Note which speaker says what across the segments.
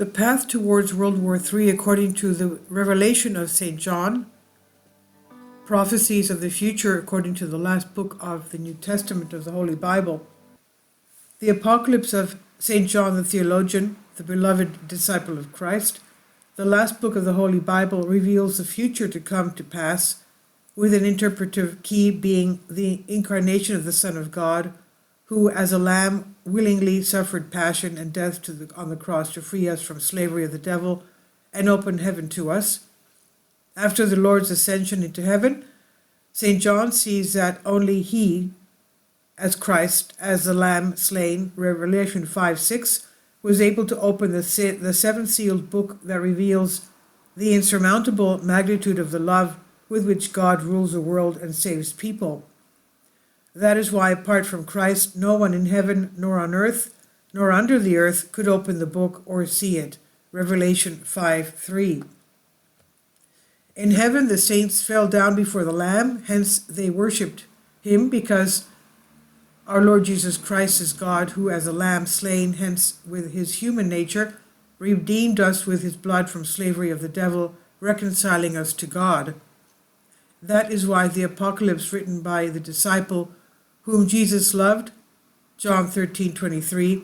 Speaker 1: The path towards World War III, according to the revelation of St. John, Prophecies of the future, according to the last book of the New Testament of the Holy Bible. The Apocalypse of St. John the theologian, the beloved disciple of Christ, the last book of the Holy Bible, reveals the future to come to pass, with an interpretive key being the incarnation of the Son of God, who as a lamb willingly suffered passion and death on the cross to free us from slavery of the devil and open heaven to us. After the Lord's ascension into heaven, St. John sees that only he, as Christ, as the Lamb slain, Revelation 5:6, was able to open the seven-sealed book that reveals the insurmountable magnitude of the love with which God rules the world and saves people. That is why, apart from Christ, no one in heaven, nor on earth, nor under the earth could open the book or see it. Revelation 5:3. In heaven, the saints fell down before the Lamb, hence they worshipped him, because our Lord Jesus Christ is God, who as a lamb slain, hence with his human nature, redeemed us with his blood from slavery of the devil, reconciling us to God. That is why the Apocalypse written by the disciple whom Jesus loved, John 13:23,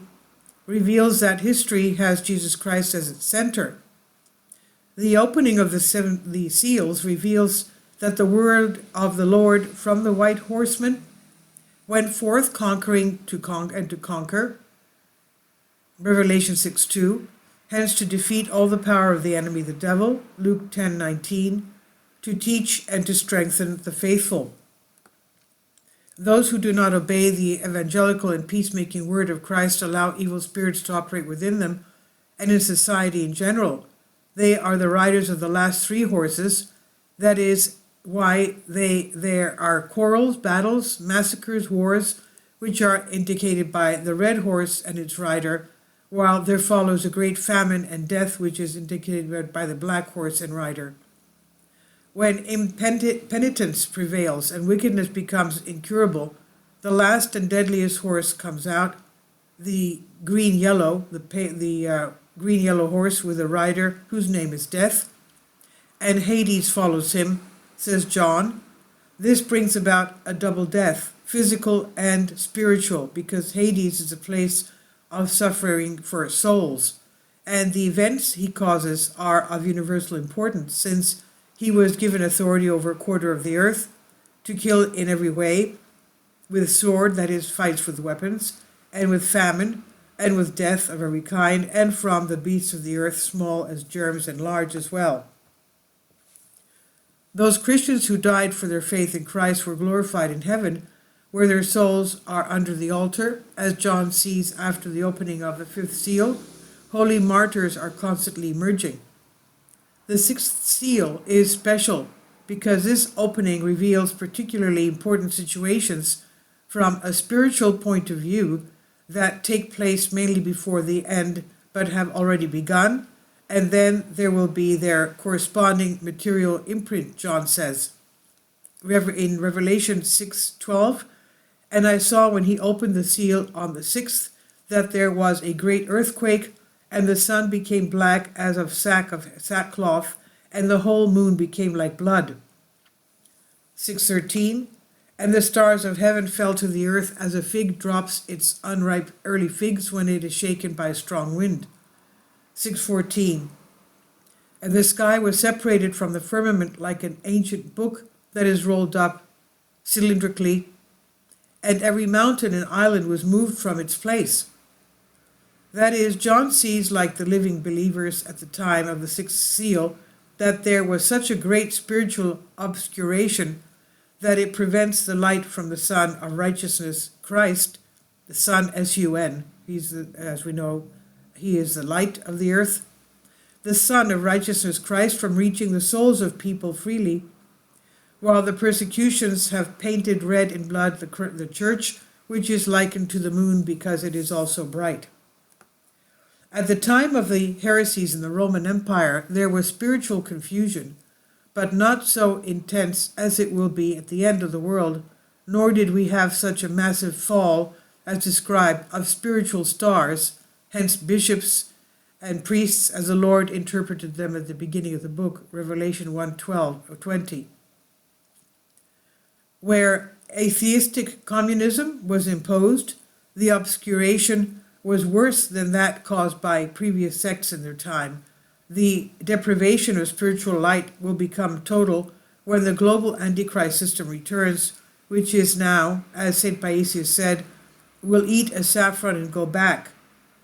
Speaker 1: reveals that history has Jesus Christ as its center. The opening of the seals reveals that the word of the Lord from the white horsemen went forth conquering to conquer, Revelation 6:2, hence to defeat all the power of the enemy, the devil, Luke 10:19, to teach and to strengthen the faithful. Those who do not obey the evangelical and peacemaking word of Christ allow evil spirits to operate within them and in society in general. They are the riders of the last three horses. That is why there are quarrels, battles, massacres, wars, which are indicated by the red horse and its rider, while there follows a great famine and death, which is indicated by the black horse and rider. When impenitence prevails and wickedness becomes incurable, the last and deadliest horse comes out, the green-yellow horse with a rider whose name is Death, and Hades follows him, says John. This brings about a double death, physical and spiritual, because Hades is a place of suffering for souls, and the events he causes are of universal importance, since he was given authority over a quarter of the earth to kill in every way, with sword, that is, fights with weapons, and with famine, and with death of every kind, and from the beasts of the earth, small as germs and large as well. Those Christians who died for their faith in Christ were glorified in heaven, where their souls are under the altar, as John sees after the opening of the fifth seal. Holy martyrs are constantly emerging. The sixth seal is special because this opening reveals particularly important situations from a spiritual point of view that take place mainly before the end but have already begun, and then there will be their corresponding material imprint, John says. In Revelation 6:12, and I saw when he opened the seal on the sixth that there was a great earthquake, and the sun became black as of sackcloth, and the whole moon became like blood. 6:13, and the stars of heaven fell to the earth as a fig drops its unripe early figs when it is shaken by a strong wind. 6:14, and the sky was separated from the firmament like an ancient book that is rolled up cylindrically, and every mountain and island was moved from its place. That is, John sees, like the living believers at the time of the sixth seal, that there was such a great spiritual obscuration that it prevents the light from the Son of Righteousness, Christ, the Son, S-U-N. As we know, he is the light of the earth. The Son of Righteousness, Christ, from reaching the souls of people freely, while the persecutions have painted red in blood the church, which is likened to the moon because it is also bright. At the time of the heresies in the Roman Empire, there was spiritual confusion, but not so intense as it will be at the end of the world, nor did we have such a massive fall as described of spiritual stars, hence bishops and priests as the Lord interpreted them at the beginning of the book, Revelation 1:12 or 20, where atheistic communism was imposed. The obscuration was worse than that caused by previous sects in their time. The deprivation of spiritual light will become total when the global Antichrist system returns, which is now, as St. Paisius said, will eat as saffron and go back.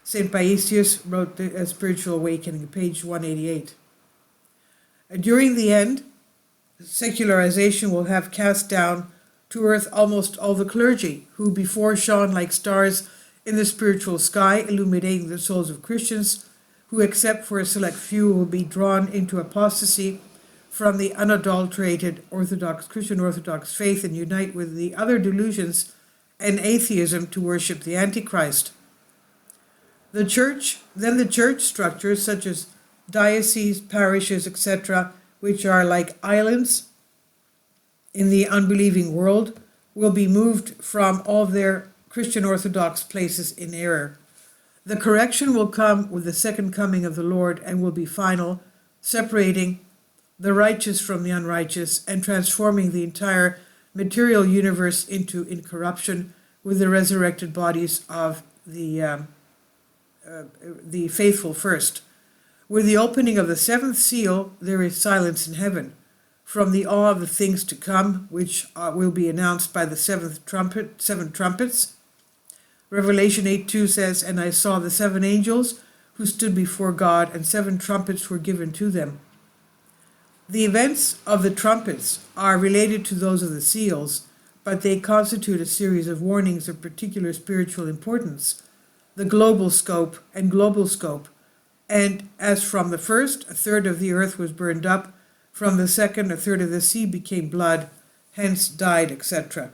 Speaker 1: St. Paisius wrote the Spiritual Awakening, page 188. During the end, secularization will have cast down to earth almost all the clergy, who before shone like stars in the spiritual sky, illuminating the souls of Christians, who except for a select few will be drawn into apostasy from the unadulterated Christian Orthodox faith and unite with the other delusions and atheism to worship the Antichrist. The church structures such as dioceses, parishes, etc., which are like islands in the unbelieving world, will be moved from all their Christian Orthodox places in error. The correction will come with the second coming of the Lord and will be final, separating the righteous from the unrighteous and transforming the entire material universe into incorruption with the resurrected bodies of the faithful first. With the opening of the seventh seal, there is silence in heaven, from the awe of the things to come, which will be announced by the seven trumpets. Revelation 8:2 says, "And I saw the seven angels who stood before God, and seven trumpets were given to them." The events of the trumpets are related to those of the seals, but they constitute a series of warnings of particular spiritual importance, the global scope and global scope. And as from the first, a third of the earth was burned up, from the second, a third of the sea became blood, hence died, etc.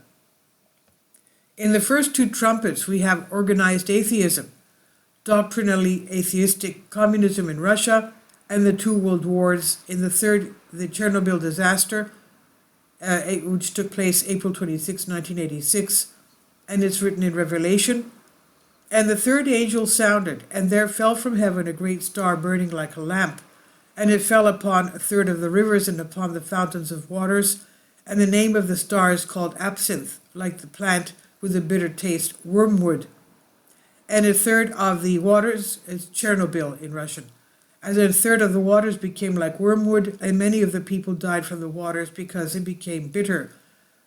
Speaker 1: In the first two trumpets, we have organized atheism, doctrinally atheistic communism in Russia, and the two world wars. In the third, the Chernobyl disaster, which took place April 26, 1986, and it's written in Revelation. And the third angel sounded, and there fell from heaven a great star burning like a lamp, and it fell upon a third of the rivers and upon the fountains of waters, and the name of the star is called absinthe, like the plant with a bitter taste, wormwood. And a third of the waters is Chernobyl in Russian. As a third of the waters became like wormwood, and many of the people died from the waters because it became bitter.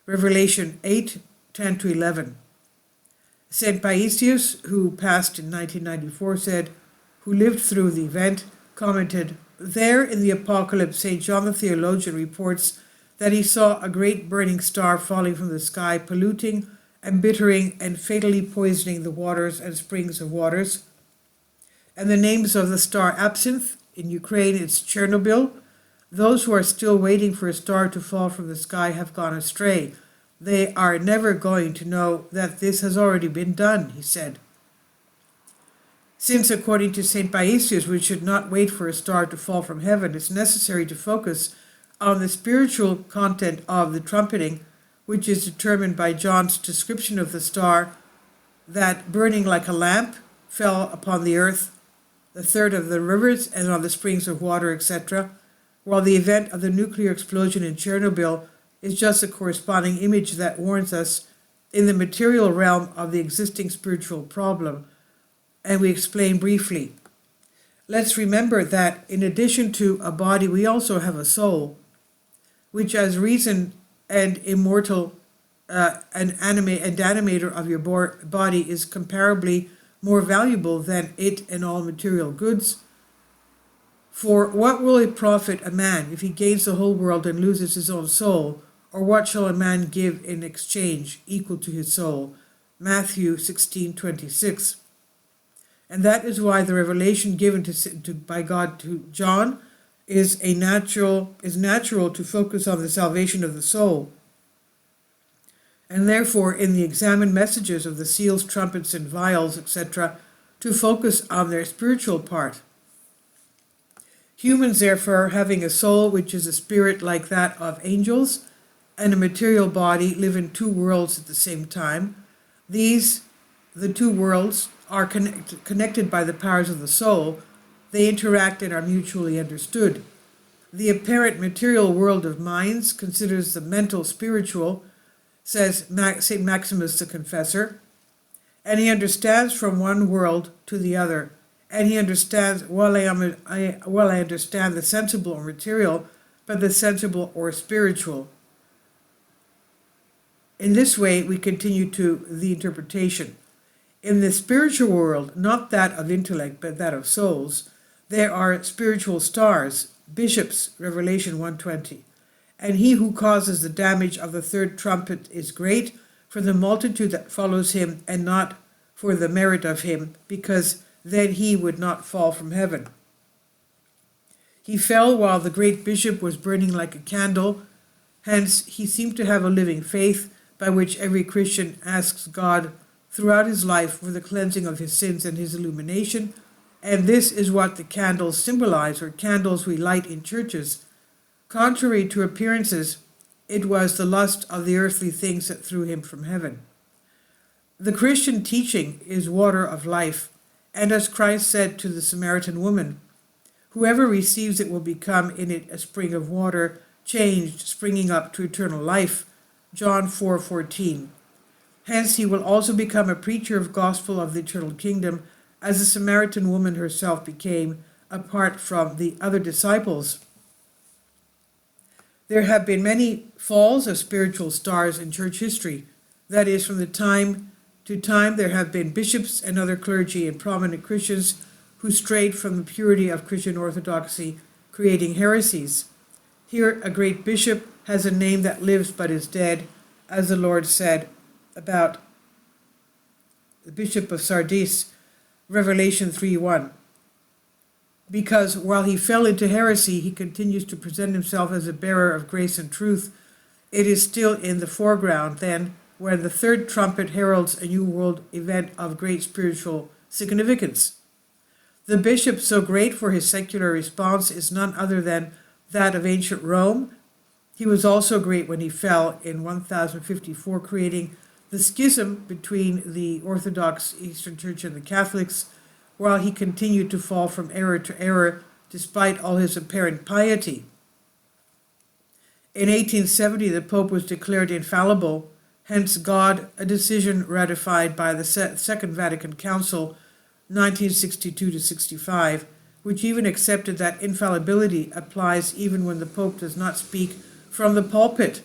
Speaker 1: Revelation 8:10-11. St. Paisius, who passed in 1994, said, who lived through the event, commented, "There in the Apocalypse, St. John the Theologian reports that he saw a great burning star falling from the sky, polluting, embittering, and fatally poisoning the waters and springs of waters. And the names of the star absinthe, in Ukraine it's Chernobyl. Those who are still waiting for a star to fall from the sky have gone astray. They are never going to know that this has already been done," he said. Since, according to St. Paisius, we should not wait for a star to fall from heaven, it's necessary to focus on the spiritual content of the trumpeting, which is determined by John's description of the star that, burning like a lamp, fell upon the earth, the third of the rivers, and on the springs of water, etc., while the event of the nuclear explosion in Chernobyl is just a corresponding image that warns us in the material realm of the existing spiritual problem. And we explain briefly. Let's remember that in addition to a body, we also have a soul, which as reason and immortal animator of your body is comparably more valuable than it and all material goods. For what will it profit a man if he gains the whole world and loses his own soul? Or what shall a man give in exchange equal to his soul? Matthew 16:26. And that is why the revelation given by God to John is natural to focus on the salvation of the soul. And therefore, in the examined messages of the seals, trumpets, and vials, etc., to focus on their spiritual part. Humans, therefore, having a soul which is a spirit like that of angels, and a material body, live in two worlds at the same time. The two worlds, are connected by the powers of the soul, They interact and are mutually understood. The apparent material world of minds considers the mental spiritual, says St. Maximus the Confessor, and he understands from one world to the other. And he understands, while I understand the sensible or material, but the sensible or spiritual. In this way, we continue to the interpretation. In the spiritual world, not that of intellect, but that of souls, there are spiritual stars, bishops, Revelation 1:20. And he who causes the damage of the third trumpet is great, for the multitude that follows him, and not for the merit of him, because then he would not fall from heaven. He fell while the great bishop was burning like a candle. Hence, he seemed to have a living faith, by which every Christian asks God throughout his life for the cleansing of his sins and his illumination. And this is what the candles symbolize, or candles we light in churches. Contrary to appearances, it was the lust of the earthly things that threw him from heaven. The Christian teaching is water of life, and as Christ said to the Samaritan woman, whoever receives it will become in it a spring of water, changed, springing up to eternal life. John 4:14. Hence he will also become a preacher of gospel of the eternal kingdom, as the Samaritan woman herself became, apart from the other disciples. There have been many falls of spiritual stars in church history. That is, from the time to time there have been bishops and other clergy and prominent Christians who strayed from the purity of Christian orthodoxy, creating heresies. Here a great bishop has a name that lives but is dead, as the Lord said about the bishop of Sardis, Revelation 3:1. Because while he fell into heresy, he continues to present himself as a bearer of grace and truth. It is still in the foreground then, when the third trumpet heralds a new world event of great spiritual significance. The bishop, so great for his secular response, is none other than that of ancient Rome. He was also great when he fell in 1054, creating the schism between the Orthodox Eastern Church and the Catholics, while he continued to fall from error to error despite all his apparent piety. In 1870, the Pope was declared infallible, hence God, a decision ratified by the Second Vatican Council, 1962-65, which even accepted that infallibility applies even when the Pope does not speak from the pulpit.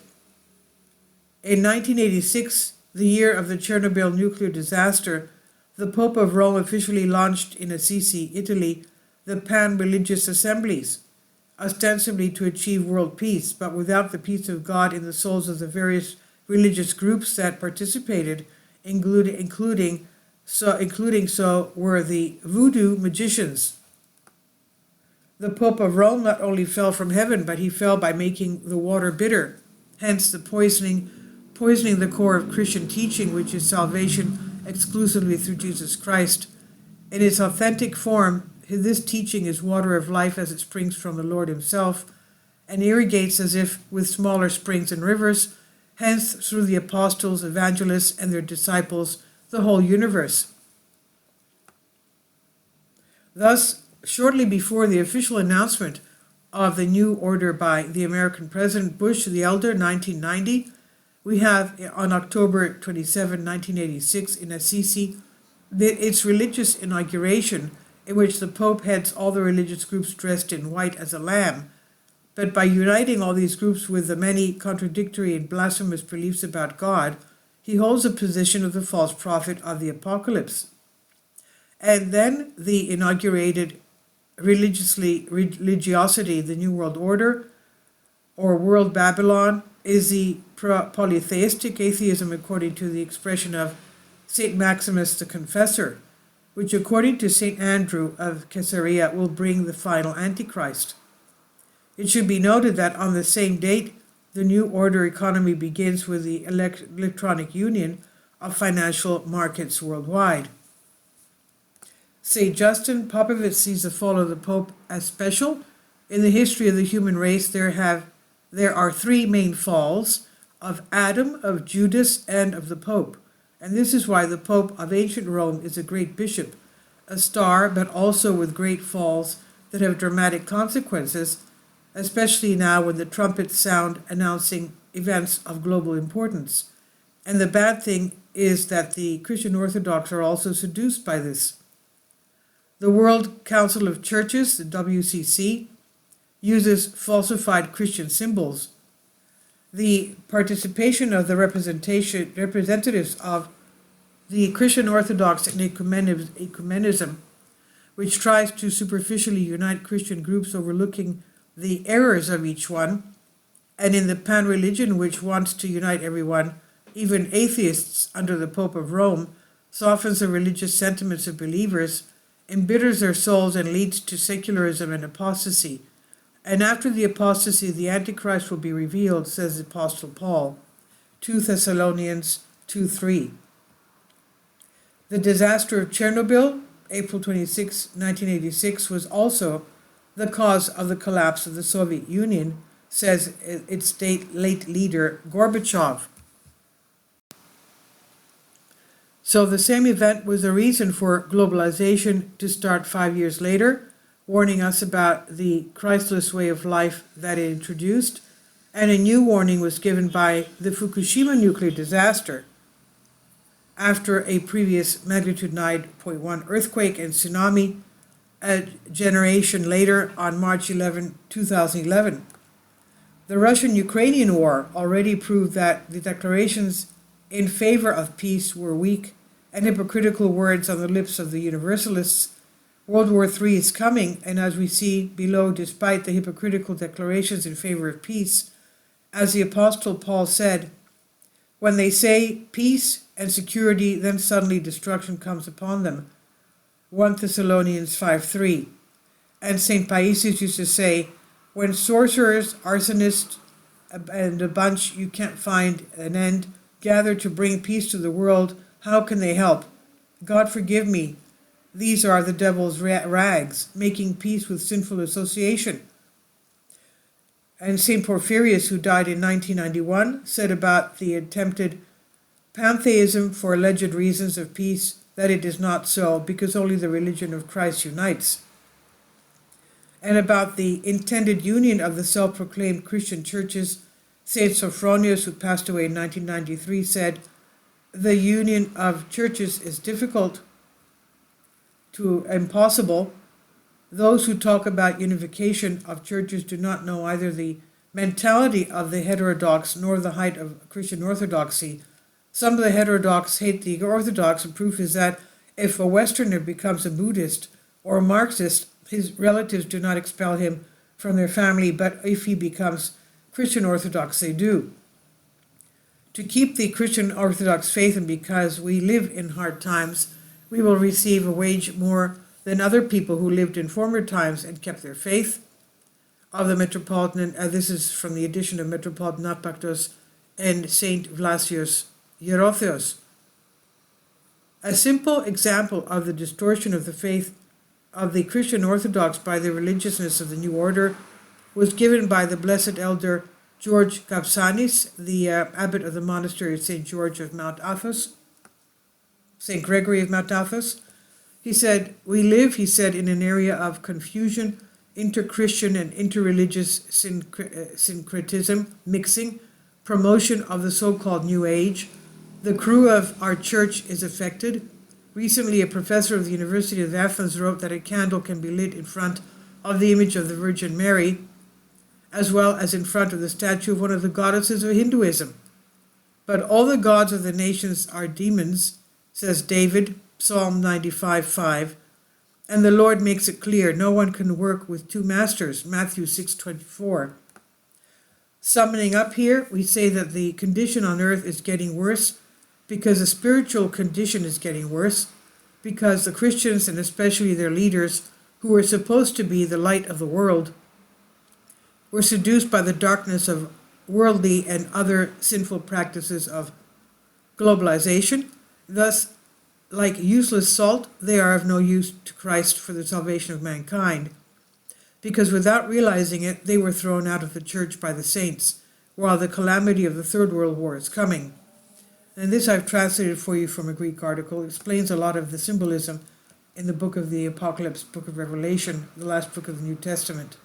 Speaker 1: In 1986, the year of the Chernobyl nuclear disaster, the Pope of Rome officially launched in Assisi, Italy, the pan-religious assemblies, ostensibly to achieve world peace, but without the peace of God in the souls of the various religious groups that participated, including so were the voodoo magicians. The Pope of Rome not only fell from heaven, but he fell by making the water bitter, hence the poisoning the core of Christian teaching, which is salvation exclusively through Jesus Christ. In its authentic form, this teaching is water of life as it springs from the Lord himself, and irrigates as if with smaller springs and rivers, hence through the apostles, evangelists, and their disciples, the whole universe. Thus, shortly before the official announcement of the new order by the American President Bush the Elder, 1990, we have on October 27, 1986, in Assisi, its religious inauguration, in which the Pope heads all the religious groups dressed in white as a lamb. But by uniting all these groups with the many contradictory and blasphemous beliefs about God, he holds a position of the false prophet of the apocalypse. And then the inaugurated religiosity, the New World Order, or World Babylon, is the polytheistic atheism according to the expression of St. Maximus the Confessor, which according to St. Andrew of Caesarea will bring the final Antichrist. It should be noted that on the same date, the New Order economy begins with the electronic union of financial markets worldwide. St. Justin Popovich sees the fall of the Pope as special. In the history of the human race, there are three main falls: of Adam, of Judas, and of the Pope. And this is why the Pope of ancient Rome is a great bishop, a star, but also with great falls that have dramatic consequences, especially now when the trumpets sound announcing events of global importance. And the bad thing is that the Christian Orthodox are also seduced by this. The World Council of Churches, the WCC, uses falsified Christian symbols. The participation of the representatives of the Christian Orthodox in ecumenism, which tries to superficially unite Christian groups overlooking the errors of each one, and in the pan-religion which wants to unite everyone, even atheists under the Pope of Rome, softens the religious sentiments of believers, embitters their souls, and leads to secularism and apostasy. And after the apostasy, the Antichrist will be revealed, says the Apostle Paul, 2 Thessalonians 2:3. The disaster of Chernobyl, April 26, 1986, was also the cause of the collapse of the Soviet Union, says its late leader Gorbachev. So the same event was the reason for globalization to start 5 years later, warning us about the Christless way of life that it introduced, and a new warning was given by the Fukushima nuclear disaster after a previous magnitude 9.1 earthquake and tsunami a generation later on March 11, 2011. The Russian-Ukrainian war already proved that the declarations in favor of peace were weak and hypocritical words on the lips of the universalists. World War III is coming, and as we see below, despite the hypocritical declarations in favor of peace, as the Apostle Paul said, when they say peace and security, then suddenly destruction comes upon them. 1 Thessalonians 5:3. And St. Paisius used to say, when sorcerers, arsonists, and a bunch you can't find an end, gather to bring peace to the world, how can they help? God forgive me. These are the devil's rags, making peace with sinful association. And St. Porphyrius, who died in 1991, said about the attempted pantheism for alleged reasons of peace that it is not so, because only the religion of Christ unites. And about the intended union of the self-proclaimed Christian churches, St. Sophronius, who passed away in 1993, said, the union of churches is difficult to impossible. Those who talk about unification of churches do not know either the mentality of the heterodox nor the height of Christian orthodoxy. Some of the heterodox hate the orthodox, and proof is that if a Westerner becomes a Buddhist or a Marxist, his relatives do not expel him from their family, but if he becomes Christian Orthodox, they do. To keep the Christian Orthodox faith, and because we live in hard times, we will receive a wage more than other people who lived in former times and kept their faith. Of the Metropolitan, this is from the edition of Metropolitan Apactos and Saint Vlasios Hierotheos. A simple example of the distortion of the faith of the Christian Orthodox by the religiousness of the New Order was given by the Blessed Elder George Kapsanis, the abbot of the monastery of St. George of Mount Athos, St. Gregory of Mount Athos. He said, we live, he said, in an area of confusion, inter-Christian and inter-religious syncretism, mixing, promotion of the so-called New Age. The crew of our church is affected. Recently, a professor of the University of Athens wrote that a candle can be lit in front of the image of the Virgin Mary, as well as in front of the statue of one of the goddesses of Hinduism. But all the gods of the nations are demons, says David, Psalm 95:5, and the Lord makes it clear no one can work with two masters, Matthew 6:24. Summing up here, we say that the condition on earth is getting worse because the spiritual condition is getting worse, because the Christians, and especially their leaders, who were supposed to be the light of the world, were seduced by the darkness of worldly and other sinful practices of globalization. Thus, like useless salt, they are of no use to Christ for the salvation of mankind, because without realizing it, they were thrown out of the church by the saints, while the calamity of the Third World War is coming. And this I've translated for you from a Greek article. It explains a lot of the symbolism in the book of the Apocalypse, book of Revelation, the last book of the New Testament,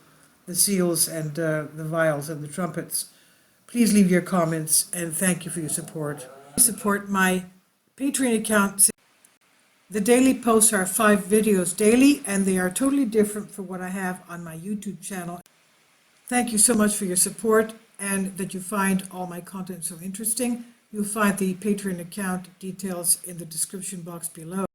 Speaker 1: the seals and the vials and the trumpets. Please leave your comments, and thank you for your support. Support my Patreon account. The daily posts are 5 videos daily, and they are totally different from what I have on my YouTube channel. Thank you so much for your support and that you find all my content so interesting. You'll find the Patreon account details in the description box below.